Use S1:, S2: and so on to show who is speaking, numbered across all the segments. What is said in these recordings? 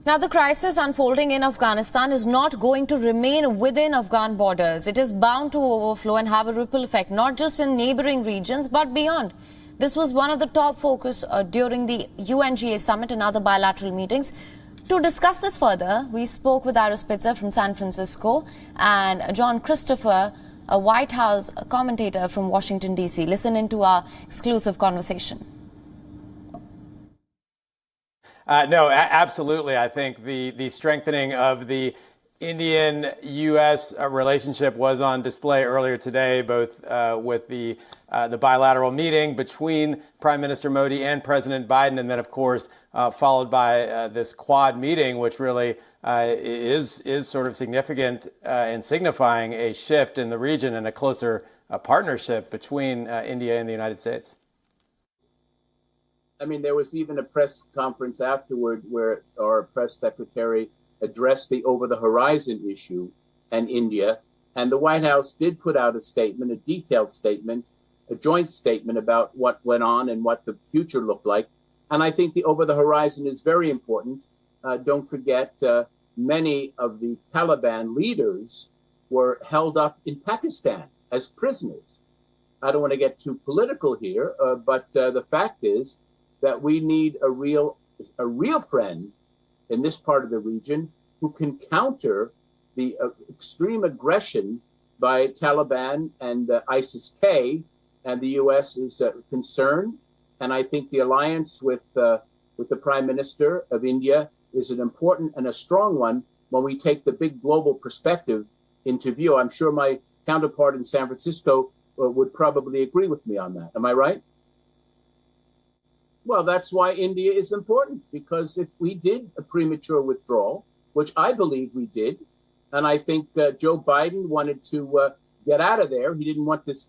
S1: Now, the crisis unfolding in Afghanistan is not going to remain within Afghan borders. It is bound to overflow and have a ripple effect, not just in neighboring regions, but beyond. This was one of the top focus during the UNGA summit and other bilateral meetings. To discuss this further, we spoke with Iris Spitzer from San Francisco and John Christopher, a White House commentator from Washington, D.C. Listen into our exclusive conversation.
S2: No, absolutely. I think the strengthening of the Indian-U.S. relationship was on display earlier today, both with the bilateral meeting between Prime Minister Modi and President Biden, and then, of course, followed by this Quad meeting, which really is sort of significant in signifying a shift in the region and a closer partnership between India and the United States.
S3: I mean, there was even a press conference afterward where our press secretary addressed the over-the-horizon issue and India. And the White House did put out a statement, a detailed statement, a joint statement about what went on and what the future looked like. And I think the over-the-horizon is very important. Don't forget, many of the Taliban leaders were held up in Pakistan as prisoners. I don't want to get too political here, but the fact is that we need a real friend in this part of the region who can counter the extreme aggression by Taliban and ISIS-K, and the U.S. is concerned. And I think the alliance with the Prime Minister of India is an important and a strong one when we take the big global perspective into view. I'm sure my counterpart in San Francisco would probably agree with me on that. Am I right? Well, that's why India is important, because if we did a premature withdrawal, which I believe we did, and I think Joe Biden wanted to get out of there. He didn't want this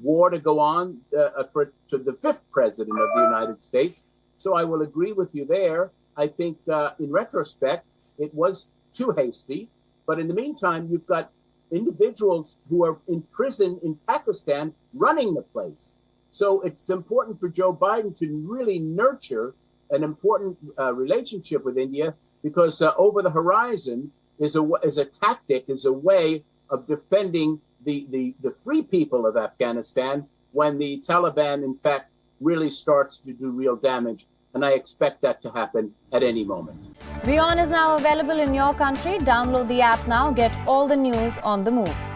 S3: war to go on to the fifth president of the United States. So I will agree with you there. I think in retrospect, it was too hasty. But in the meantime, you've got individuals who are in prison in Pakistan running the place. So it's important for Joe Biden to really nurture an important relationship with India, because over the horizon is a tactic, is a way of defending the free people of Afghanistan when the Taliban, in fact, really starts to do real damage. And I expect that to happen at any moment.
S1: WION is now available in your country. Download the app now. Get all the news on the move.